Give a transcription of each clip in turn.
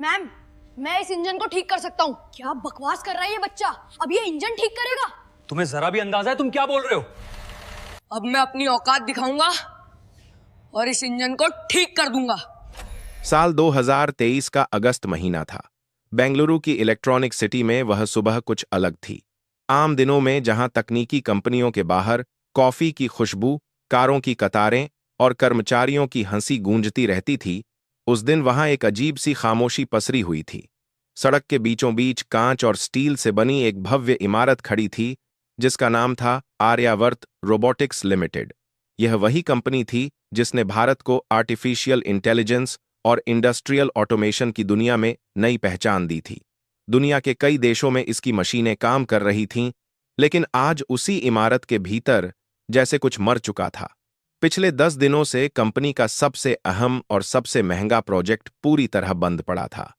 Ma'am, मैं इस engine को ठीक कर सकता हूँ। क्या बकवास कर रहा है ये बच्चा? अब ये इंजन ठीक करेगा? तुम्हें जरा भी अंदाजा है तुम क्या बोल रहे हो? अब मैं अपनी औकात दिखाऊंगा और इस इंजन को ठीक कर दूंगा। साल 2023 का अगस्त महीना था। बेंगलुरु की इलेक्ट्रॉनिक सिटी में वह सुबह कुछ अलग थी। आम दिनों में जहां तकनीकी कंपनियों के बाहर कॉफी की खुशबू, कारों की कतारें और कर्मचारियों की हंसी गूंजती रहती थी, उस दिन वहां एक अजीब सी खामोशी पसरी हुई थी। सड़क के बीचों बीच कांच और स्टील से बनी एक भव्य इमारत खड़ी थी जिसका नाम था आर्यावर्त रोबोटिक्स लिमिटेड। यह वही कंपनी थी जिसने भारत को आर्टिफिशियल इंटेलिजेंस और इंडस्ट्रियल ऑटोमेशन की दुनिया में नई पहचान दी थी। दुनिया के कई देशों में इसकी मशीनें काम कर रही थीं, लेकिन आज उसी इमारत के भीतर जैसे कुछ मर चुका था। पिछले 10 दिनों से कंपनी का सबसे अहम और सबसे महंगा प्रोजेक्ट पूरी तरह बंद पड़ा था।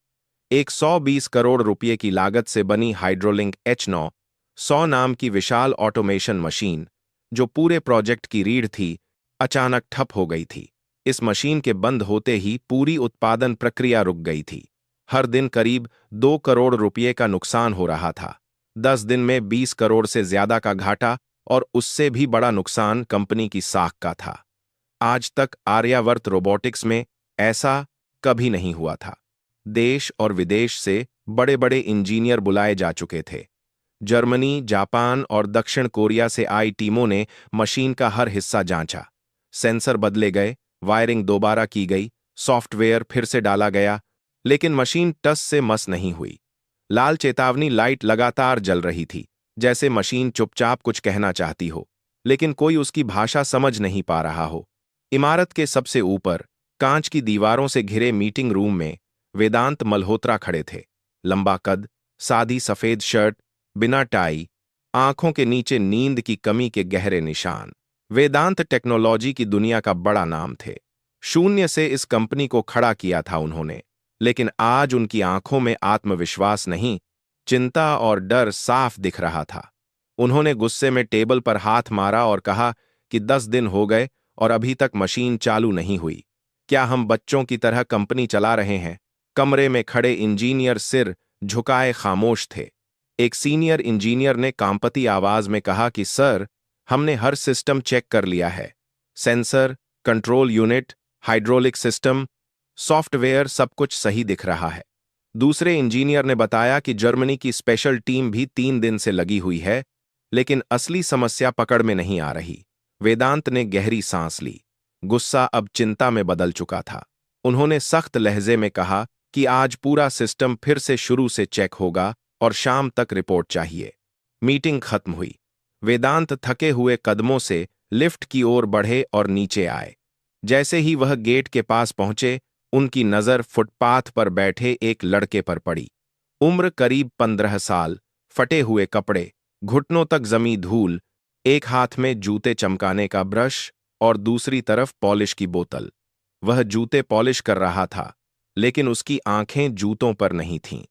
एक 120 करोड़ रुपए की लागत से बनी हाइड्रोलिंक H9 100 नाम की विशाल ऑटोमेशन मशीन, जो पूरे प्रोजेक्ट की रीढ़ थी, अचानक ठप हो गई थी। इस मशीन के बंद होते ही पूरी उत्पादन प्रक्रिया रुक गई थी। हर दिन करीब 2 करोड़ रुपए का नुकसान हो रहा था। 10 दिन में 20 करोड़ से ज्यादा का घाटा और उससे भी बड़ा नुकसान कंपनी की साख का था। आज तक आर्यावर्त रोबोटिक्स में ऐसा कभी नहीं हुआ था। देश और विदेश से बड़े बड़े इंजीनियर बुलाए जा चुके थे। जर्मनी, जापान और दक्षिण कोरिया से आई टीमों ने मशीन का हर हिस्सा जांचा। सेंसर बदले गए, वायरिंग दोबारा की गई, सॉफ्टवेयर फिर से डाला गया, लेकिन मशीन टस से मस नहीं हुई। लाल चेतावनी लाइट लगातार जल रही थी, जैसे मशीन चुपचाप कुछ कहना चाहती हो, लेकिन कोई उसकी भाषा समझ नहीं पा रहा हो। इमारत के सबसे ऊपर कांच की दीवारों से घिरे मीटिंग रूम में वेदांत मल्होत्रा खड़े थे। लंबा कद, सादी सफेद शर्ट, बिना टाई, आंखों के नीचे नींद की कमी के गहरे निशान। वेदांत टेक्नोलॉजी की दुनिया का बड़ा नाम थे। शून्य से इस कंपनी को खड़ा किया था उन्होंने, लेकिन आज उनकी आंखों में आत्मविश्वास नहीं, चिंता और डर साफ दिख रहा था। उन्होंने गुस्से में टेबल पर हाथ मारा और कहा कि 10 दिन हो गए और अभी तक मशीन चालू नहीं हुई। क्या हम बच्चों की तरह कंपनी चला रहे हैं? कमरे में खड़े इंजीनियर सिर झुकाए खामोश थे। एक सीनियर इंजीनियर ने कांपती आवाज में कहा कि सर, हमने हर सिस्टम चेक कर लिया है। Sensor, control unit, hydraulic system, software, सब कुछ सही दिख रहा है। दूसरे इंजीनियर ने बताया कि जर्मनी की स्पेशल टीम भी 3 दिन से लगी हुई है, लेकिन असली समस्या पकड़ में नहीं आ रही। वेदांत ने गहरी सांस ली। गुस्सा अब चिंता में बदल चुका था। उन्होंने सख्त लहजे में कहा कि आज पूरा सिस्टम फिर से शुरू से चेक होगा और शाम तक रिपोर्ट चाहिए। मीटिंग खत्म हुई। वेदांत थके हुए कदमों से लिफ्ट की ओर बढ़े और नीचे आए। जैसे ही वह गेट के पास पहुंचे, उनकी नजर फुटपाथ पर बैठे एक लड़के पर पड़ी। उम्र करीब 15 साल, फटे हुए कपड़े, घुटनों तक जमी धूल, एक हाथ में जूते चमकाने का ब्रश और दूसरी तरफ पॉलिश की बोतल। वह जूते पॉलिश कर रहा था, लेकिन उसकी आंखें जूतों पर नहीं थीं।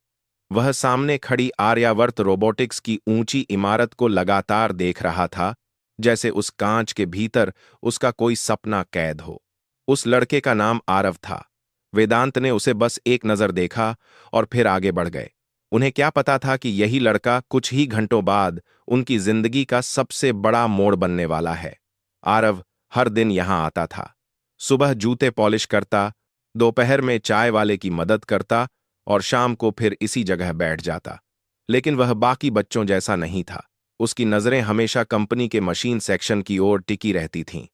वह सामने खड़ी आर्यावर्त रोबोटिक्स की ऊंची इमारत को लगातार देख रहा था, जैसे उस कांच के भीतर उसका कोई सपना कैद हो। उस लड़के का नाम आरव था। वेदांत ने उसे बस एक नजर देखा और फिर आगे बढ़ गए। उन्हें क्या पता था कि यही लड़का कुछ ही घंटों बाद उनकी जिंदगी का सबसे बड़ा मोड़ बनने वाला है। आरव हर दिन यहां आता था। सुबह जूते पॉलिश करता, दोपहर में चाय वाले की मदद करता और शाम को फिर इसी जगह बैठ जाता। लेकिन वह बाकी बच्चों जैसा नहीं था। उसकी नजरें हमेशा कंपनी के मशीन सेक्शन की ओर टिकी रहती थीं।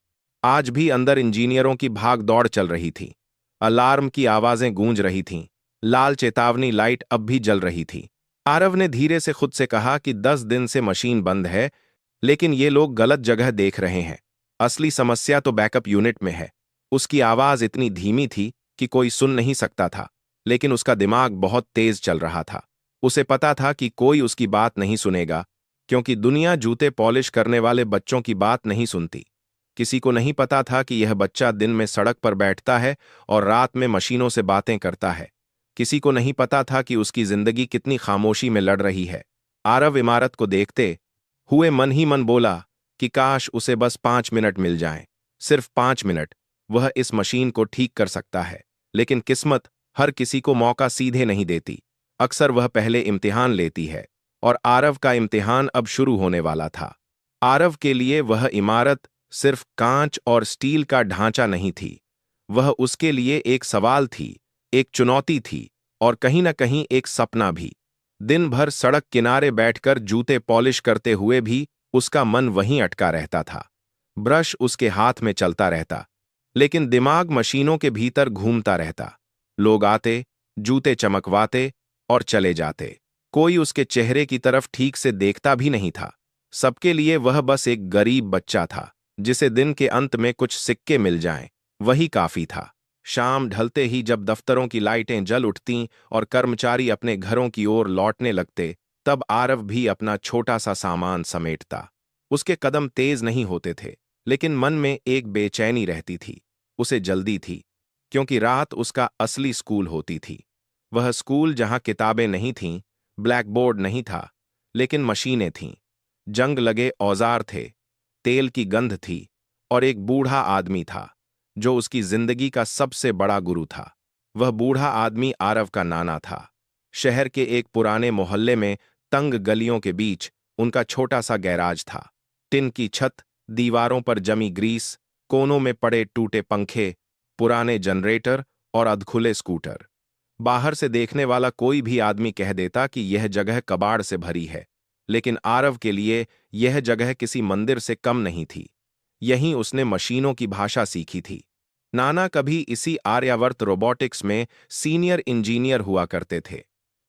आज भी अंदर इंजीनियरों की भाग दौड़ चल रही थी। अलार्म की आवाजें गूंज रही थीं। लाल चेतावनी लाइट अब भी जल रही थी। आरव ने धीरे से खुद से कहा कि 10 दिन से मशीन बंद है, लेकिन ये लोग गलत जगह देख रहे हैं। असली समस्या तो बैकअप यूनिट में है। उसकी आवाज इतनी धीमी थी कि कोई सुन नहीं सकता था, लेकिन उसका दिमाग बहुत तेज चल रहा था। उसे पता था कि कोई उसकी बात नहीं सुनेगा, क्योंकि दुनिया जूते पॉलिश करने वाले बच्चों की बात नहीं सुनती। किसी को नहीं पता था कि यह बच्चा दिन में सड़क पर बैठता है और रात में मशीनों से बातें करता है। किसी को नहीं पता था कि उसकी जिंदगी कितनी खामोशी में लड़ रही है। आरव इमारत को देखते हुए मन ही मन बोला कि काश उसे बस 5 मिनट मिल जाएं। सिर्फ 5 मिनट। वह इस मशीन को ठीक कर सकता है, लेकिन किस्मत हर किसी को मौका सीधे नहीं देती। अक्सर वह पहले इम्तिहान लेती है, और आरव का इम्तिहान अब शुरू होने वाला था। आरव के लिए वह इमारत सिर्फ कांच और स्टील का ढांचा नहीं थी, वह उसके लिए एक सवाल थी, एक चुनौती थी, और कहीं न कहीं एक सपना भी। दिन भर सड़क किनारे बैठकर जूते पॉलिश करते हुए भी उसका मन वहीं अटका रहता था। ब्रश उसके हाथ में चलता रहता, लेकिन दिमाग मशीनों के भीतर घूमता रहता। लोग आते, जूते चमकवाते और चले जाते। कोई उसके चेहरे की तरफ ठीक से देखता भी नहीं था। सबके लिए वह बस एक गरीब बच्चा था, जिसे दिन के अंत में कुछ सिक्के मिल जाएं, वही काफी था। शाम ढलते ही जब दफ्तरों की लाइटें जल उठतीं और कर्मचारी अपने घरों की ओर लौटने लगते, तब आरव भी अपना छोटा सा सामान समेटता। उसके कदम तेज नहीं होते थे, लेकिन मन में एक बेचैनी रहती थी। उसे जल्दी थी, क्योंकि रात उसका असली स्कूल होती थी। वह स्कूल जहां किताबें नहीं थीं, ब्लैक बोर्ड नहीं था, लेकिन मशीनें थीं, जंग लगे औजार थे, तेल की गंध थी, और एक बूढ़ा आदमी था जो उसकी जिंदगी का सबसे बड़ा गुरु था। वह बूढ़ा आदमी आरव का नाना था। शहर के एक पुराने मोहल्ले में तंग गलियों के बीच उनका छोटा सा गैराज था। टिन की छत, दीवारों पर जमी ग्रीस, कोनों में पड़े टूटे पंखे, पुराने जनरेटर और अधखुले स्कूटर। बाहर से देखने वाला कोई भी आदमी कह देता कि यह जगह कबाड़ से भरी है, लेकिन आरव के लिए यह जगह किसी मंदिर से कम नहीं थी। यहीं उसने मशीनों की भाषा सीखी थी। नाना कभी इसी आर्यावर्त रोबोटिक्स में सीनियर इंजीनियर हुआ करते थे।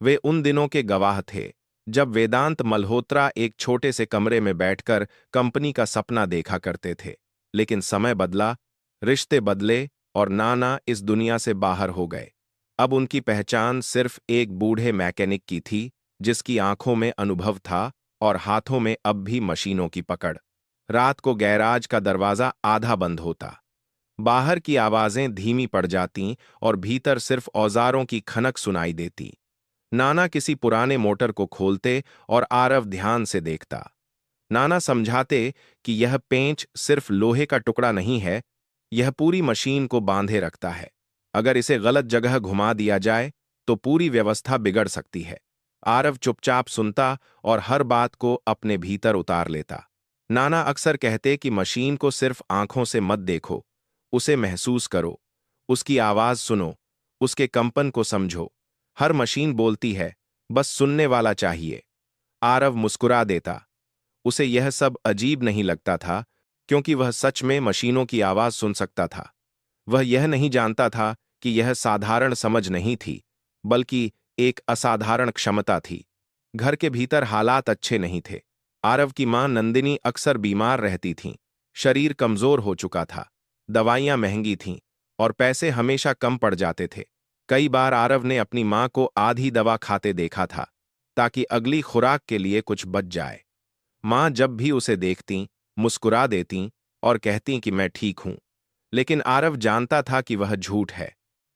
वे उन दिनों के गवाह थे जब वेदांत मल्होत्रा एक छोटे से कमरे में बैठकर कंपनी का सपना देखा करते थे। लेकिन समय बदला, रिश्ते बदले, और नाना इस दुनिया से बाहर हो गए। अब उनकी पहचान सिर्फ एक बूढ़े मैकेनिक की थी, जिसकी आंखों में अनुभव था और हाथों में अब भी मशीनों की पकड़। रात को गैराज का दरवाजा आधा बंद होता, बाहर की आवाजें धीमी पड़ जातीं और भीतर सिर्फ औजारों की खनक सुनाई देती। नाना किसी पुराने मोटर को खोलते और आरव ध्यान से देखता। नाना समझाते कि यह पेंच सिर्फ लोहे का टुकड़ा नहीं है, यह पूरी मशीन को बांधे रखता है। अगर इसे गलत जगह घुमा दिया जाए तो पूरी व्यवस्था बिगड़ सकती है। आरव चुपचाप सुनता और हर बात को अपने भीतर उतार लेता। नाना अक्सर कहते कि मशीन को सिर्फ आंखों से मत देखो, उसे महसूस करो, उसकी आवाज सुनो, उसके कंपन को समझो। हर मशीन बोलती है, बस सुनने वाला चाहिए। आरव मुस्कुरा देता। उसे यह सब अजीब नहीं लगता था, क्योंकि वह सच में मशीनों की आवाज सुन सकता था। वह यह नहीं जानता था कि यह साधारण समझ नहीं थी, बल्कि एक असाधारण क्षमता थी। घर के भीतर हालात अच्छे नहीं थे। आरव की मां नंदिनी अक्सर बीमार रहती थीं, शरीर कमजोर हो चुका था, दवाइयां महंगी थीं, और पैसे हमेशा कम पड़ जाते थे। कई बार आरव ने अपनी मां को आधी दवा खाते देखा था, ताकि अगली खुराक के लिए कुछ बच जाए। मां जब भी उसे देखतीं, मुस्कुरा देतीं और कहतीं कि मैं ठीक हूं, लेकिन आरव जानता था कि वह झूठ है।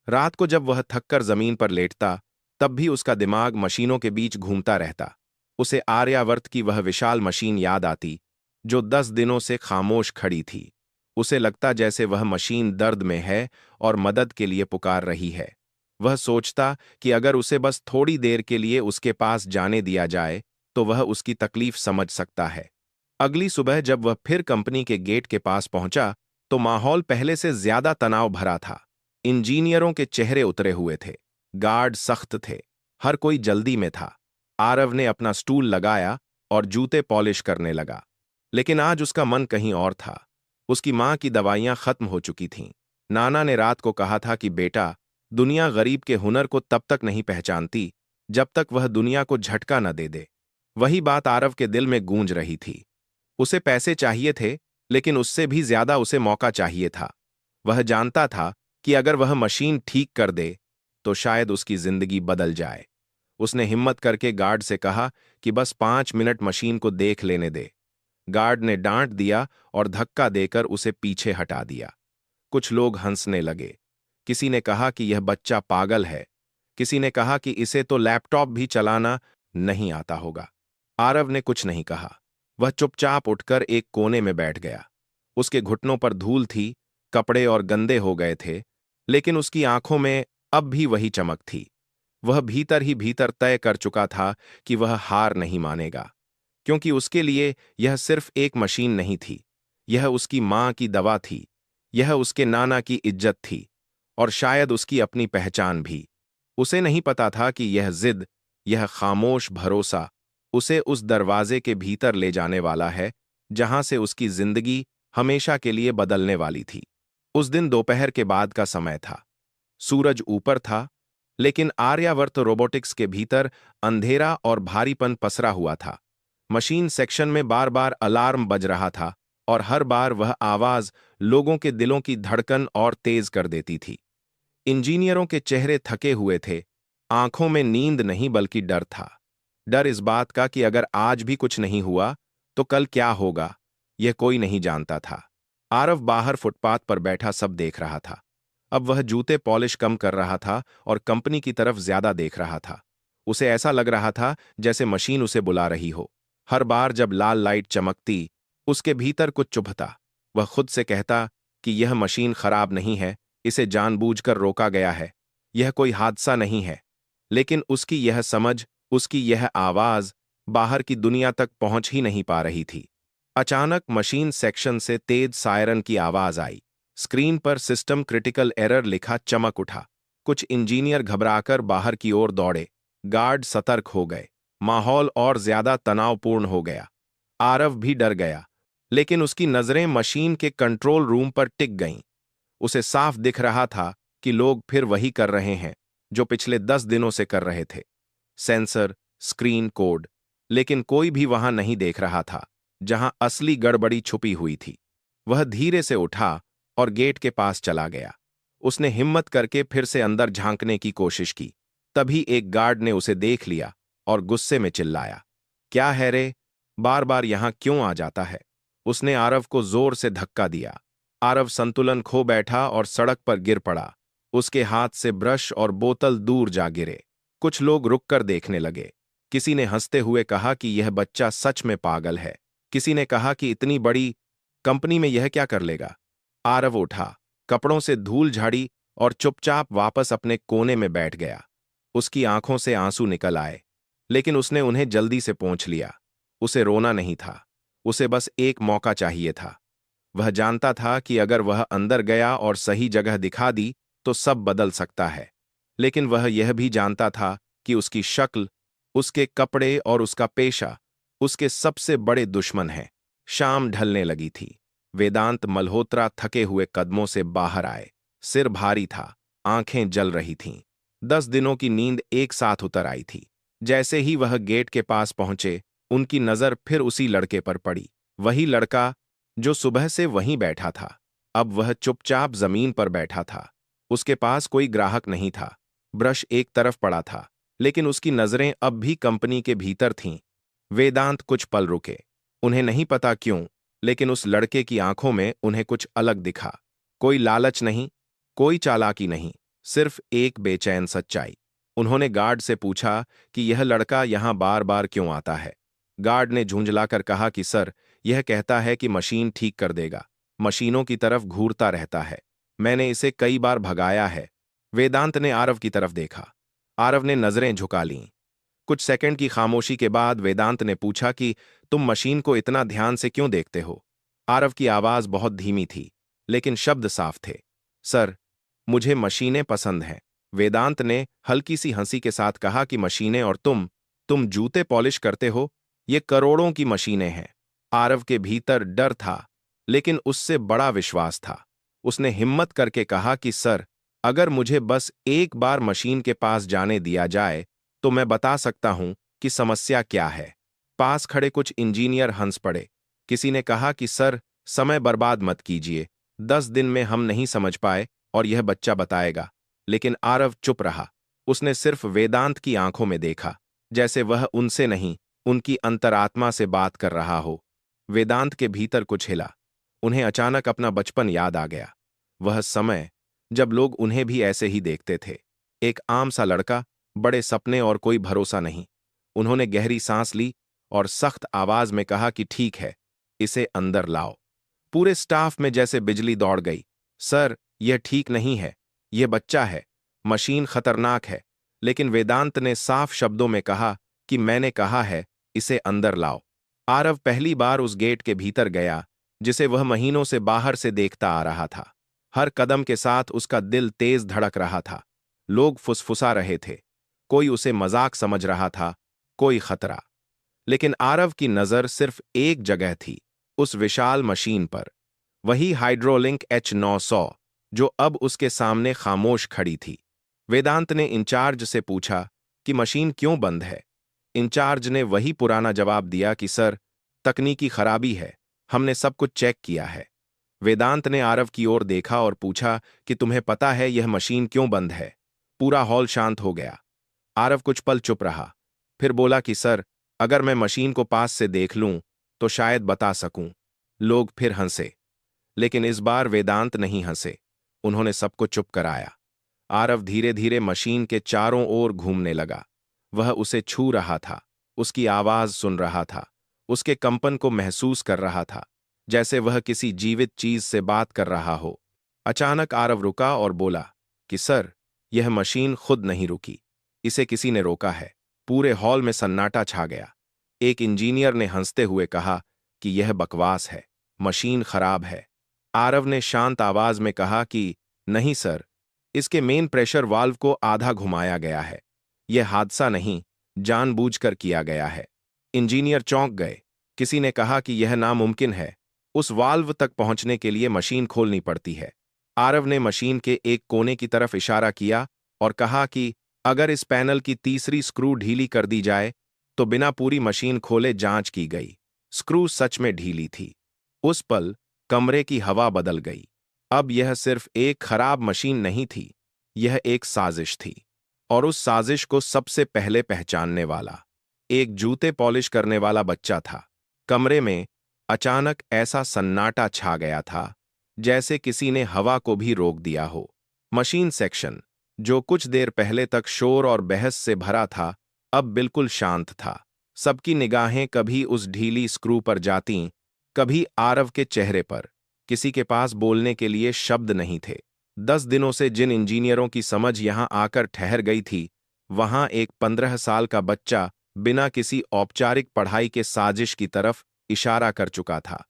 रात को जब वह थककर जमीन पर लेटता, तब भी उसका दिमाग मशीनों के बीच घूमता रहता। उसे आर्यावर्त की वह विशाल मशीन याद आती, जो 10 दिनों से खामोश खड़ी थी। उसे लगता जैसे वह मशीन दर्द में है और मदद के लिए पुकार रही है। वह सोचता कि अगर उसे बस थोड़ी देर के लिए उसके पास जाने दिया जाए, तो वह उसकी तकलीफ समझ सकता है। अगली सुबह जब वह फिर कंपनी के गेट के पास पहुंचा, तो माहौल पहले से ज्यादा तनाव भरा था। इंजीनियरों के चेहरे उतरे हुए थे, गार्ड सख्त थे, हर कोई जल्दी में था। आरव ने अपना स्टूल लगाया और जूते पॉलिश करने लगा। लेकिन आज उसका मन कहीं और था। उसकी मां की दवाइयां खत्म हो चुकी थीं। नाना ने रात को कहा था कि बेटा, दुनिया गरीब के हुनर को तब तक नहीं पहचानती जब तक वह दुनिया को झटका न दे दे। वही बात आरव के दिल में गूंज रही थी। उसे पैसे चाहिए थे, लेकिन उससे भी ज्यादा उसे मौका चाहिए था। वह जानता था कि अगर वह मशीन ठीक कर दे तो शायद उसकी जिंदगी बदल जाए। उसने हिम्मत करके गार्ड से कहा कि बस 5 मिनट मशीन को देख लेने दे। गार्ड ने डांट दिया और धक्का देकर उसे पीछे हटा दिया। कुछ लोग हंसने लगे। किसी ने कहा कि यह बच्चा पागल है, किसी ने कहा कि इसे तो लैपटॉप भी चलाना नहीं आता होगा। आरव ने कुछ नहीं कहा। वह चुपचाप उठकर एक कोने में बैठ गया। उसके घुटनों पर धूल थी, कपड़े और गंदे हो गए थे, लेकिन उसकी आंखों में अब भी वही चमक थी। वह भीतर ही भीतर तय कर चुका था कि वह हार नहीं मानेगा, क्योंकि उसके लिए यह सिर्फ एक मशीन नहीं थी, यह उसकी मां की दवा थी, यह उसके नाना की इज्जत थी, और शायद उसकी अपनी पहचान भी। उसे नहीं पता था कि यह जिद, यह खामोश भरोसा उसे उस दरवाजे के भीतर ले जाने वाला है जहां से उसकी जिंदगी हमेशा के लिए बदलने वाली थी। उस दिन दोपहर के बाद का समय था। सूरज ऊपर था, लेकिन आर्यावर्त रोबोटिक्स के भीतर अंधेरा और भारीपन पसरा हुआ था। मशीन सेक्शन में बार बार अलार्म बज रहा था, और हर बार वह आवाज लोगों के दिलों की धड़कन और तेज कर देती थी। इंजीनियरों के चेहरे थके हुए थे, आंखों में नींद नहीं बल्कि डर था। डर इस बात का कि अगर आज भी कुछ नहीं हुआ तो कल क्या होगा, यह कोई नहीं जानता था। आरव बाहर फुटपाथ पर बैठा सब देख रहा था। अब वह जूते पॉलिश कम कर रहा था और कंपनी की तरफ ज्यादा देख रहा था। उसे ऐसा लग रहा था जैसे मशीन उसे बुला रही हो। हर बार जब लाल लाइट चमकती, उसके भीतर कुछ चुभता। वह खुद से कहता कि यह मशीन खराब नहीं है, इसे जानबूझकर रोका गया है, यह कोई हादसा नहीं है। लेकिन उसकी यह समझ, उसकी यह आवाज बाहर की दुनिया तक पहुंच ही नहीं पा रही थी। अचानक मशीन सेक्शन से तेज सायरन की आवाज आई। स्क्रीन पर सिस्टम क्रिटिकल एरर लिखा चमक उठा। कुछ इंजीनियर घबराकर बाहर की ओर दौड़े। गार्ड सतर्क हो गए। माहौल और ज्यादा तनावपूर्ण हो गया। आरव भी डर गया, लेकिन उसकी नजरें मशीन के कंट्रोल रूम पर टिक गईं। उसे साफ दिख रहा था कि लोग फिर वही कर रहे हैं जो पिछले 10 दिनों से कर रहे थे। सेंसर, स्क्रीन, कोड, लेकिन कोई भी वहां नहीं देख रहा था जहां असली गड़बड़ी छुपी हुई थी। वह धीरे से उठा और गेट के पास चला गया। उसने हिम्मत करके फिर से अंदर झांकने की कोशिश की। तभी एक गार्ड ने उसे देख लिया और गुस्से में चिल्लाया, क्या है रे, बार बार यहां क्यों आ जाता है? उसने आरव को जोर से धक्का दिया। आरव संतुलन खो बैठा और सड़क पर गिर पड़ा। उसके हाथ से ब्रश और बोतल दूर जा गिरे। कुछ लोग रुककर देखने लगे। किसी ने हंसते हुए कहा कि यह बच्चा सच में पागल है। किसी ने कहा कि इतनी बड़ी कंपनी में यह क्या कर लेगा। आरव उठा, कपड़ों से धूल झाड़ी और चुपचाप वापस अपने कोने में बैठ गया। उसकी आंखों से आंसू निकल आए, लेकिन उसने उन्हें जल्दी से पोंछ लिया। उसे रोना नहीं था, उसे बस एक मौका चाहिए था। वह जानता था कि अगर वह अंदर गया और सही जगह दिखा दी तो सब बदल सकता है। लेकिन वह यह भी जानता था कि उसकी शक्ल, उसके कपड़े और उसका पेशा उसके सबसे बड़े दुश्मन हैं। शाम ढलने लगी थी। वेदांत मल्होत्रा थके हुए कदमों से बाहर आए। सिर भारी था, आंखें जल रही थीं। 10 दिनों की नींद एक साथ उतर आई थी। जैसे ही वह गेट के पास पहुंचे, उनकी नजर फिर उसी लड़के पर पड़ी। वही लड़का जो सुबह से वहीं बैठा था। अब वह चुपचाप जमीन पर बैठा था। उसके पास कोई ग्राहक नहीं था। ब्रश एक तरफ पड़ा था, लेकिन उसकी नजरें अब भी कंपनी के भीतर थीं। वेदांत कुछ पल रुके। उन्हें नहीं पता क्यों, लेकिन उस लड़के की आंखों में उन्हें कुछ अलग दिखा। कोई लालच नहीं, कोई चालाकी नहीं, सिर्फ एक बेचैन सच्चाई। उन्होंने गार्ड से पूछा कि यह लड़का यहां बार बार क्यों आता है। गार्ड ने झुंझलाकर कहा कि सर, यह कहता है कि मशीन ठीक कर देगा, मशीनों की तरफ घूरता रहता है। मैंने इसे कई बार भगाया है। वेदांत ने आरव की तरफ देखा। आरव ने नजरें झुका लीं। कुछ सेकंड की खामोशी के बाद वेदांत ने पूछा कि तुम मशीन को इतना ध्यान से क्यों देखते हो? आरव की आवाज बहुत धीमी थी, लेकिन शब्द साफ थे। सर, मुझे मशीनें पसंद हैं। वेदांत ने हल्की सी हंसी के साथ कहा कि मशीनें और तुम जूते पॉलिश करते हो, ये करोड़ों की मशीनें हैं। आरव के भीतर डर था, लेकिन उससे बड़ा विश्वास था। उसने हिम्मत करके कहा कि सर, अगर मुझे बस एक बार मशीन के पास जाने दिया जाए तो मैं बता सकता हूं कि समस्या क्या है। पास खड़े कुछ इंजीनियर हंस पड़े। किसी ने कहा कि सर, समय बर्बाद मत कीजिए, 10 दिन में हम नहीं समझ पाए और यह बच्चा बताएगा। लेकिन आरव चुप रहा। उसने सिर्फ वेदांत की आंखों में देखा, जैसे वह उनसे नहीं, उनकी अंतरात्मा से बात कर रहा हो। वेदांत के भीतर कुछ हिला। उन्हें अचानक अपना बचपन याद आ गया। वह समय जब लोग उन्हें भी ऐसे ही देखते थे। एक आम सा लड़का, बड़े सपने और कोई भरोसा नहीं। उन्होंने गहरी सांस ली और सख्त आवाज में कहा कि ठीक है, इसे अंदर लाओ। पूरे स्टाफ में जैसे बिजली दौड़ गई। सर, यह ठीक नहीं है, यह बच्चा है, मशीन खतरनाक है, लेकिन वेदांत ने साफ शब्दों में कहा कि मैंने कहा है, इसे अंदर लाओ। आरव पहली बार उस गेट के भीतर गया जिसे वह महीनों से बाहर से देखता आ रहा था। हर कदम के साथ उसका दिल तेज धड़क रहा था। लोग फुसफुसा रहे थे, कोई उसे मजाक समझ रहा था, कोई खतरा। लेकिन आरव की नजर सिर्फ एक जगह थी, उस विशाल मशीन पर, वही हाइड्रोलिंक H900 जो अब उसके सामने खामोश खड़ी थी। वेदांत ने इंचार्ज से पूछा कि मशीन क्यों बंद है। इंचार्ज ने वही पुराना जवाब दिया कि सर, तकनीकी खराबी है, हमने सब कुछ चेक किया है। वेदांत ने आरव की ओर देखा और पूछा कि तुम्हें पता है यह मशीन क्यों बंद है। पूरा हॉल शांत हो गया। आरव कुछ पल चुप रहा, फिर बोला कि सर, अगर मैं मशीन को पास से देख लूं तो शायद बता सकूं। लोग फिर हंसे, लेकिन इस बार वेदांत नहीं हंसे। उन्होंने सबको चुप कराया। आरव धीरे धीरे मशीन के चारों ओर घूमने लगा। वह उसे छू रहा था, उसकी आवाज सुन रहा था, उसके कंपन को महसूस कर रहा था, जैसे वह किसी जीवित चीज से बात कर रहा हो। अचानक आरव रुका और बोला कि सर, यह मशीन खुद नहीं रुकी, इसे किसी ने रोका है। पूरे हॉल में सन्नाटा छा गया। एक इंजीनियर ने हंसते हुए कहा कि यह बकवास है, मशीन खराब है। आरव ने शांत आवाज में कहा कि नहीं सर, इसके मेन प्रेशर वाल्व को आधा घुमाया गया है। यह हादसा नहीं, जानबूझकर किया गया है। इंजीनियर चौंक गए। किसी ने कहा कि यह नामुमकिन है, उस वाल्व तक पहुंचने के लिए मशीन खोलनी पड़ती है। आरव ने मशीन के एक कोने की तरफ इशारा किया और कहा कि अगर इस पैनल की तीसरी स्क्रू ढीली कर दी जाए तो बिना पूरी मशीन खोले जांच की गई। स्क्रू सच में ढीली थी। उस पल कमरे की हवा बदल गई। अब यह सिर्फ एक खराब मशीन नहीं थी, यह एक साजिश थी। और उस साजिश को सबसे पहले पहचानने वाला एक जूते पॉलिश करने वाला बच्चा था। कमरे में अचानक ऐसा सन्नाटा छा गया था जैसे किसी ने हवा को भी रोक दिया हो। मशीन सेक्शन, जो कुछ देर पहले तक शोर और बहस से भरा था, अब बिल्कुल शांत था। सबकी निगाहें कभी उस ढीली स्क्रू पर जातीं, कभी आरव के चेहरे पर। किसी के पास बोलने के लिए शब्द नहीं थे। 10 दिनों से जिन इंजीनियरों की समझ यहां आकर ठहर गई थी, वहां एक 15 साल का बच्चा बिना किसी औपचारिक पढ़ाई के साजिश की तरफ इशारा कर चुका था।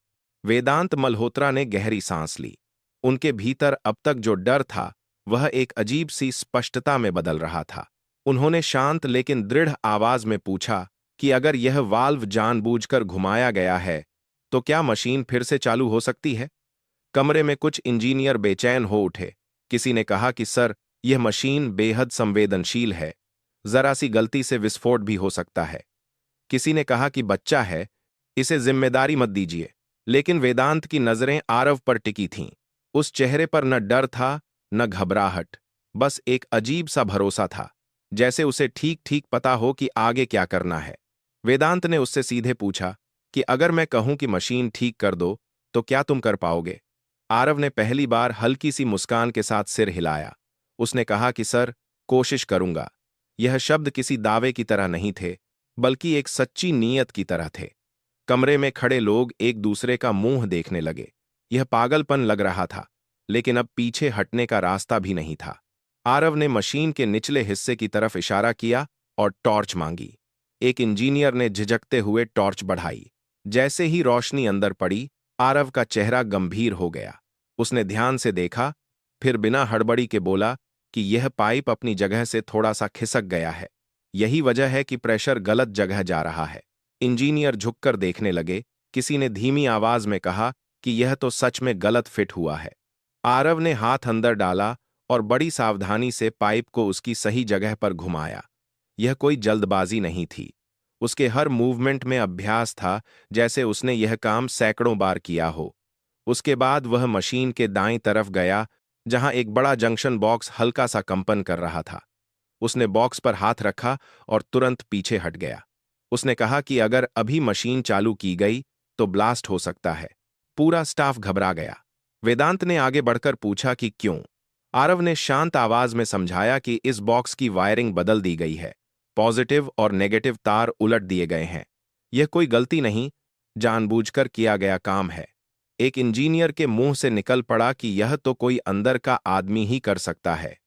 वेदांत मल्होत्रा ने गहरी सांस ली। उनके भीतर अब तक जो डर था वह एक अजीब सी स्पष्टता में बदल रहा था। उन्होंने शांत लेकिन दृढ़ आवाज में पूछा कि अगर यह वाल्व जानबूझकर घुमाया गया है तो क्या मशीन फिर से चालू हो सकती है? कमरे में कुछ इंजीनियर बेचैन हो उठे। किसी ने कहा कि सर, यह मशीन बेहद संवेदनशील है, जरा सी गलती से विस्फोट भी हो सकता है। किसी ने कहा कि बच्चा है, इसे जिम्मेदारी मत दीजिए। लेकिन वेदांत की नजरें आरव पर टिकी थीं। उस चेहरे पर न डर था न घबराहट, बस एक अजीब सा भरोसा था, जैसे उसे ठीक ठीक पता हो कि आगे क्या करना है। वेदांत ने उससे सीधे पूछा कि अगर मैं कहूं कि मशीन ठीक कर दो तो क्या तुम कर पाओगे? आरव ने पहली बार हल्की सी मुस्कान के साथ सिर हिलाया। उसने कहा कि सर, कोशिश करूंगा। यह शब्द किसी दावे की तरह नहीं थे, बल्कि एक सच्ची नीयत की तरह थे। कमरे में खड़े लोग एक दूसरे का मुंह देखने लगे। यह पागलपन लग रहा था, लेकिन अब पीछे हटने का रास्ता भी नहीं था। आरव ने मशीन के निचले हिस्से की तरफ इशारा किया और टॉर्च मांगी। एक इंजीनियर ने झिझकते हुए टॉर्च बढ़ाई। जैसे ही रोशनी अंदर पड़ी, आरव का चेहरा गंभीर हो गया। उसने ध्यान से देखा, फिर बिना हड़बड़ी के बोला कि यह पाइप अपनी जगह से थोड़ा सा खिसक गया है। यही वजह है कि प्रेशर गलत जगह जा रहा है। इंजीनियर झुककर देखने लगे। किसी ने धीमी आवाज में कहा कि यह तो सच में गलत फिट हुआ है। आरव ने हाथ अंदर डाला और बड़ी सावधानी से पाइप को उसकी सही जगह पर घुमाया। यह कोई जल्दबाजी नहीं थी। उसके हर मूवमेंट में अभ्यास था, जैसे उसने यह काम सैकड़ों बार किया हो। उसके बाद वह मशीन के दाईं तरफ गया, जहां एक बड़ा जंक्शन बॉक्स हल्का सा कंपन कर रहा था। उसने बॉक्स पर हाथ रखा और तुरंत पीछे हट गया। उसने कहा कि अगर अभी मशीन चालू की गई तो ब्लास्ट हो सकता है। पूरा स्टाफ घबरा गया। वेदांत ने आगे बढ़कर पूछा कि क्यों? आरव ने शांत आवाज में समझाया कि इस बॉक्स की वायरिंग बदल दी गई है। पॉजिटिव और नेगेटिव तार उलट दिए गए हैं। यह कोई गलती नहीं, जानबूझकर किया गया काम है। एक इंजीनियर के मुंह से निकल पड़ा कि यह तो कोई अंदर का आदमी ही कर सकता है।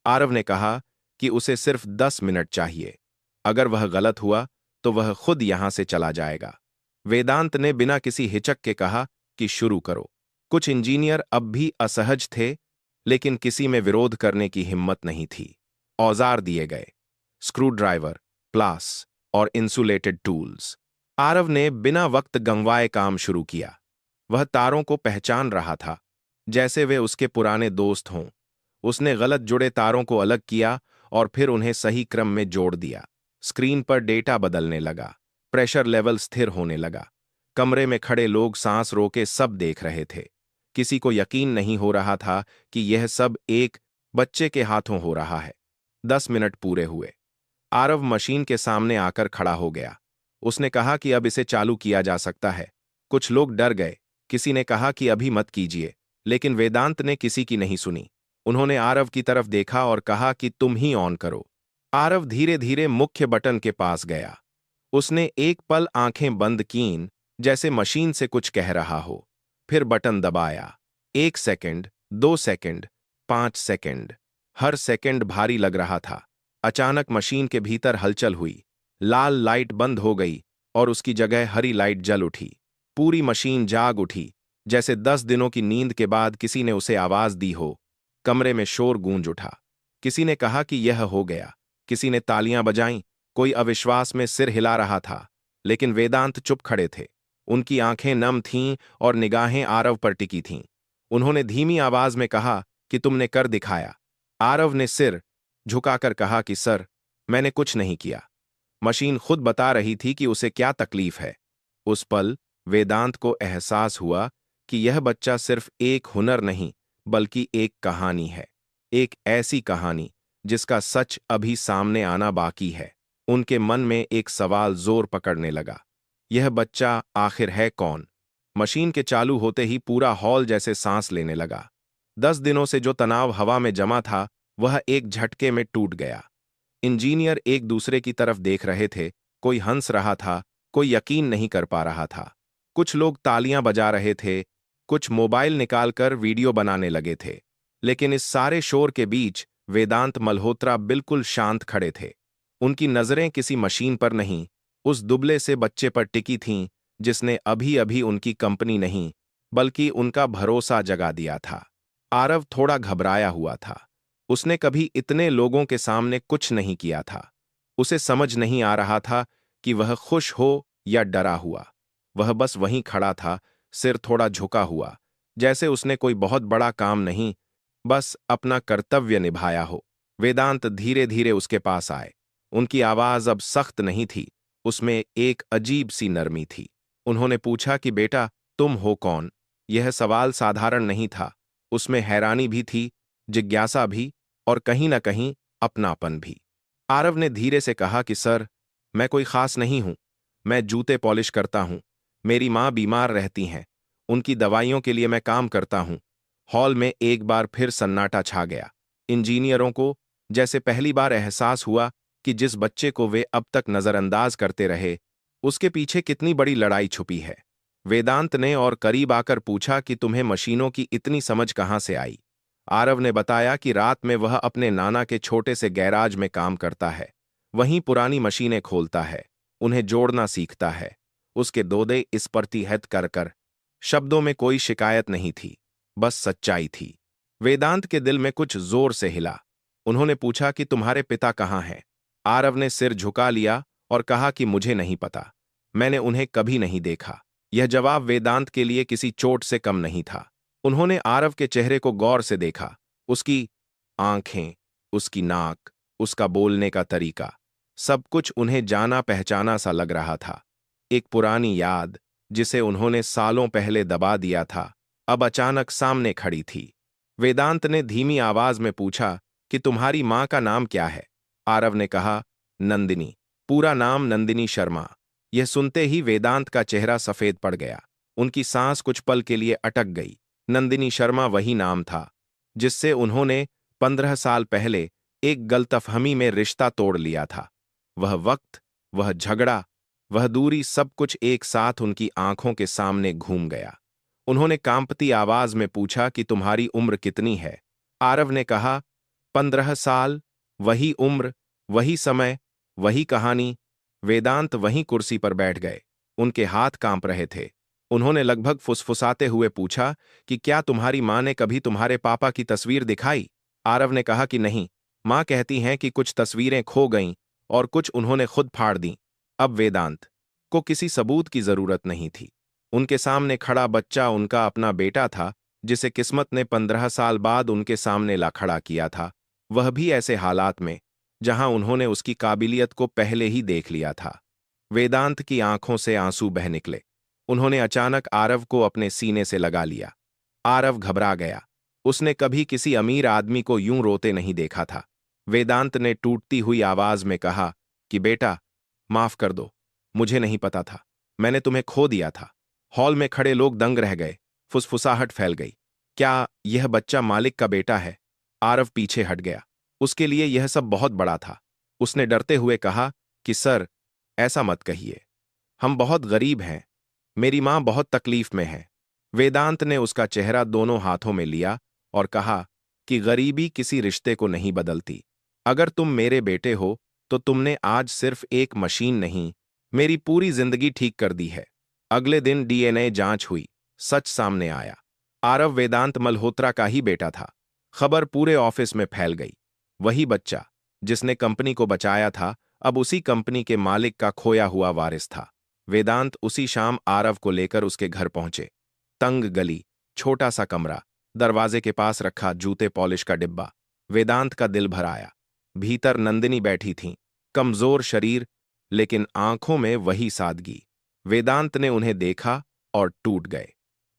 आरव ने कहा कि उसे सिर्फ 10 मिनट चाहिए। अगर वह गलत हुआ तो वह खुद यहां से चला जाएगा। वेदांत ने बिना किसी हिचक के कहा कि शुरू करो। कुछ इंजीनियर अब भी असहज थे, लेकिन किसी में विरोध करने की हिम्मत नहीं थी। औजार दिए गए, स्क्रू ड्राइवर, प्लास और इंसुलेटेड टूल्स। आरव ने बिना वक्त गंवाए काम शुरू किया। वह तारों को पहचान रहा था, जैसे वे उसके पुराने दोस्त हों। उसने गलत जुड़े तारों को अलग किया और फिर उन्हें सही क्रम में जोड़ दिया। स्क्रीन पर डेटा बदलने लगा, प्रेशर लेवल स्थिर होने लगा। कमरे में खड़े लोग सांस रोके सब देख रहे थे। किसी को यकीन नहीं हो रहा था कि यह सब एक बच्चे के हाथों हो रहा है। 10 मिनट पूरे हुए। आरव मशीन के सामने आकर खड़ा हो गया। उसने कहा कि अब इसे चालू किया जा सकता है। कुछ लोग डर गए, किसी ने कहा कि अभी मत कीजिए, लेकिन वेदांत ने किसी की नहीं सुनी। उन्होंने आरव की तरफ देखा और कहा कि तुम ही ऑन करो। आरव धीरे धीरे मुख्य बटन के पास गया। उसने एक पल आंखें बंद कीं, जैसे मशीन से कुछ कह रहा हो। फिर बटन दबाया। 1 सेकंड, 2 सेकंड, 5 सेकंड। हर सेकंड भारी लग रहा था। अचानक मशीन के भीतर हलचल हुई। लाल लाइट बंद हो गई और उसकी जगह हरी लाइट जल उठी। पूरी मशीन जाग उठी, जैसे 10 दिनों की नींद के बाद किसी ने उसे आवाज दी हो। कमरे में शोर गूंज उठा। किसी ने कहा कि यह हो गया, किसी ने तालियां बजाईं, कोई अविश्वास में सिर हिला रहा था। लेकिन वेदांत चुप खड़े थे। उनकी आंखें नम थीं और निगाहें आरव पर टिकी थीं। उन्होंने धीमी आवाज में कहा कि तुमने कर दिखाया। आरव ने सिर झुकाकर कहा कि सर, मैंने कुछ नहीं किया। मशीन खुद बता रही थी कि उसे क्या तकलीफ है। उस पल वेदांत को एहसास हुआ कि यह बच्चा सिर्फ एक हुनर नहीं, बल्कि एक कहानी है। एक ऐसी कहानी जिसका सच अभी सामने आना बाकी है। उनके मन में एक सवाल जोर पकड़ने लगा, यह बच्चा आखिर है कौन? मशीन के चालू होते ही पूरा हॉल जैसे सांस लेने लगा। 10 दिनों से जो तनाव हवा में जमा था, वह एक झटके में टूट गया। इंजीनियर एक दूसरे की तरफ देख रहे थे। कोई हंस रहा था, कोई यकीन नहीं कर पा रहा था। कुछ लोग तालियां बजा रहे थे, कुछ मोबाइल निकालकर वीडियो बनाने लगे थे। लेकिन इस सारे शोर के बीच वेदांत मल्होत्रा बिल्कुल शांत खड़े थे। उनकी नजरें किसी मशीन पर नहीं, उस दुबले से बच्चे पर टिकी थीं जिसने अभी अभी उनकी कंपनी नहीं, बल्कि उनका भरोसा जगा दिया था। आरव थोड़ा घबराया हुआ था। उसने कभी इतने लोगों के सामने कुछ नहीं किया था। उसे समझ नहीं आ रहा था कि वह खुश हो या डरा हुआ। वह बस वहीं खड़ा था, सिर थोड़ा झुका हुआ, जैसे उसने कोई बहुत बड़ा काम नहीं, बस अपना कर्तव्य निभाया हो। वेदांत धीरे धीरे उसके पास आए। उनकी आवाज अब सख्त नहीं थी, उसमें एक अजीब सी नरमी थी। उन्होंने पूछा कि बेटा, तुम हो कौन? यह सवाल साधारण नहीं था। उसमें हैरानी भी थी, जिज्ञासा भी, और कहीं न कहीं अपनापन भी। आरव ने धीरे से कहा कि सर, मैं कोई खास नहीं हूं। मैं जूते पॉलिश करता हूं। मेरी मां बीमार रहती हैं, उनकी दवाइयों के लिए मैं काम करता हूं। हॉल में एक बार फिर सन्नाटा छा गया। इंजीनियरों को जैसे पहली बार एहसास हुआ कि जिस बच्चे को वे अब तक नजरअंदाज करते रहे, उसके पीछे कितनी बड़ी लड़ाई छुपी है। वेदांत ने और करीब आकर पूछा कि तुम्हें मशीनों की इतनी समझ कहां से आई? आरव ने बताया कि रात में वह अपने नाना के छोटे से गैराज में काम करता है। वहीं पुरानी मशीनें खोलता है, उन्हें जोड़ना सीखता है। उसके दोदे इस प्रतिहत कर शब्दों में कोई शिकायत नहीं थी, बस सच्चाई थी। वेदांत के दिल में कुछ जोर से हिला। उन्होंने पूछा कि तुम्हारे पिता कहाँ हैं? आरव ने सिर झुका लिया और कहा कि मुझे नहीं पता, मैंने उन्हें कभी नहीं देखा। यह जवाब वेदांत के लिए किसी चोट से कम नहीं था। उन्होंने आरव के चेहरे को गौर से देखा। उसकी आंखें, उसकी नाक, उसका बोलने का तरीका, सब कुछ उन्हें जाना पहचाना सा लग रहा था। एक पुरानी याद जिसे उन्होंने सालों पहले दबा दिया था, अब अचानक सामने खड़ी थी। वेदांत ने धीमी आवाज में पूछा कि तुम्हारी मां का नाम क्या है? आरव ने कहा, नंदिनी। पूरा नाम नंदिनी शर्मा। यह सुनते ही वेदांत का चेहरा सफेद पड़ गया। उनकी सांस कुछ पल के लिए अटक गई। नंदिनी शर्मा वही नाम था जिससे उन्होंने 15 साल पहले एक गलतफहमी में रिश्ता तोड़ लिया था। वह वक्त, वह झगड़ा, वह दूरी, सब कुछ एक साथ उनकी आंखों के सामने घूम गया। उन्होंने कांपती आवाज में पूछा कि तुम्हारी उम्र कितनी है? आरव ने कहा, 15 साल, वही उम्र, वही समय, वही कहानी। वेदांत वहीं कुर्सी पर बैठ गए। उनके हाथ कांप रहे थे। उन्होंने लगभग फुसफुसाते हुए पूछा कि क्या तुम्हारी माँ ने कभी तुम्हारे पापा की तस्वीर दिखाई? आरव ने कहा कि नहीं, माँ कहती हैं कि कुछ तस्वीरें खो गईं और कुछ उन्होंने खुद फाड़ दी। अब वेदांत को किसी सबूत की जरूरत नहीं थी। उनके सामने खड़ा बच्चा उनका अपना बेटा था, जिसे किस्मत ने 15 साल बाद उनके सामने ला खड़ा किया था, वह भी ऐसे हालात में जहां उन्होंने उसकी काबिलियत को पहले ही देख लिया था। वेदांत की आंखों से आंसू बह निकले। उन्होंने अचानक आरव को अपने सीने से लगा लिया। आरव घबरा गया। उसने कभी किसी अमीर आदमी को यूं रोते नहीं देखा था। वेदांत ने टूटती हुई आवाज में कहा कि बेटा, माफ कर दो, मुझे नहीं पता था, मैंने तुम्हें खो दिया था। हॉल में खड़े लोग दंग रह गए। फुसफुसाहट फैल गई। क्या यह बच्चा मालिक का बेटा है? आरव पीछे हट गया। उसके लिए यह सब बहुत बड़ा था। उसने डरते हुए कहा कि सर, ऐसा मत कहिए, हम बहुत गरीब हैं, मेरी मां बहुत तकलीफ में है। वेदांत ने उसका चेहरा दोनों हाथों में लिया और कहा कि गरीबी किसी रिश्ते को नहीं बदलती। अगर तुम मेरे बेटे हो तो तुमने आज सिर्फ एक मशीन नहीं, मेरी पूरी जिंदगी ठीक कर दी है। अगले दिन डीएनए जांच हुई। सच सामने आया। आरव वेदांत मल्होत्रा का ही बेटा था। खबर पूरे ऑफिस में फैल गई। वही बच्चा जिसने कंपनी को बचाया था, अब उसी कंपनी के मालिक का खोया हुआ वारिस था। वेदांत उसी शाम आरव को लेकर उसके घर पहुंचे। तंग गली, छोटा सा कमरा, दरवाजे के पास रखा जूते पॉलिश का डिब्बा। वेदांत का दिल भर आया। भीतर नंदिनी बैठी थीं, कमजोर शरीर, लेकिन आंखों में वही सादगी। वेदांत ने उन्हें देखा और टूट गए।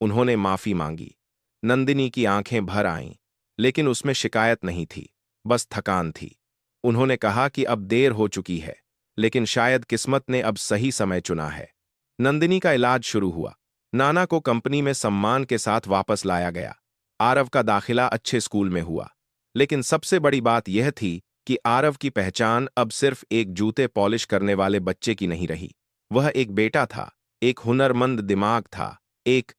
उन्होंने माफी मांगी। नंदिनी की आंखें भर आईं, लेकिन उसमें शिकायत नहीं थी, बस थकान थी। उन्होंने कहा कि अब देर हो चुकी है, लेकिन शायद किस्मत ने अब सही समय चुना है। नंदिनी का इलाज शुरू हुआ। नाना को कंपनी में सम्मान के साथ वापस लाया गया। आरव का दाखिला अच्छे स्कूल में हुआ। लेकिन सबसे बड़ी बात यह थी कि आरव की पहचान अब सिर्फ एक जूते पॉलिश करने वाले बच्चे की नहीं रही। वह एक बेटा था, एक हुनरमंद दिमाग था, एक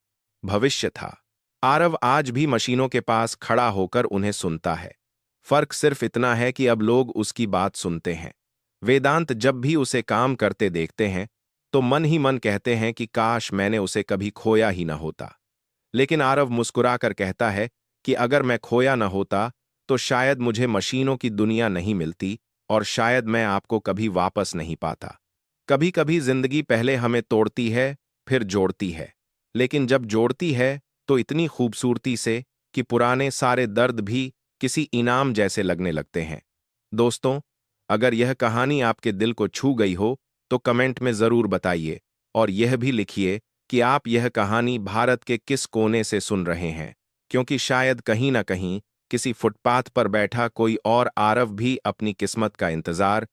भविष्य था। आरव आज भी मशीनों के पास खड़ा होकर उन्हें सुनता है। फर्क सिर्फ इतना है कि अब लोग उसकी बात सुनते हैं। वेदांत जब भी उसे काम करते देखते हैं तो मन ही मन कहते हैं कि काश मैंने उसे कभी खोया ही न होता। लेकिन आरव मुस्कुराकर कहता है कि अगर मैं खोया न होता तो शायद मुझे मशीनों की दुनिया नहीं मिलती और शायद मैं आपको कभी वापस नहीं पाता। कभी कभी जिंदगी पहले हमें तोड़ती है, फिर जोड़ती है, लेकिन जब जोड़ती है तो इतनी खूबसूरती से कि पुराने सारे दर्द भी किसी इनाम जैसे लगने लगते हैं। दोस्तों, अगर यह कहानी आपके दिल को छू गई हो तो कमेंट में जरूर बताइए और यह भी लिखिए कि आप यह कहानी भारत के किस कोने से सुन रहे हैं, क्योंकि शायद कहीं ना कहीं किसी फुटपाथ पर बैठा कोई और आरव भी अपनी किस्मत का इंतजार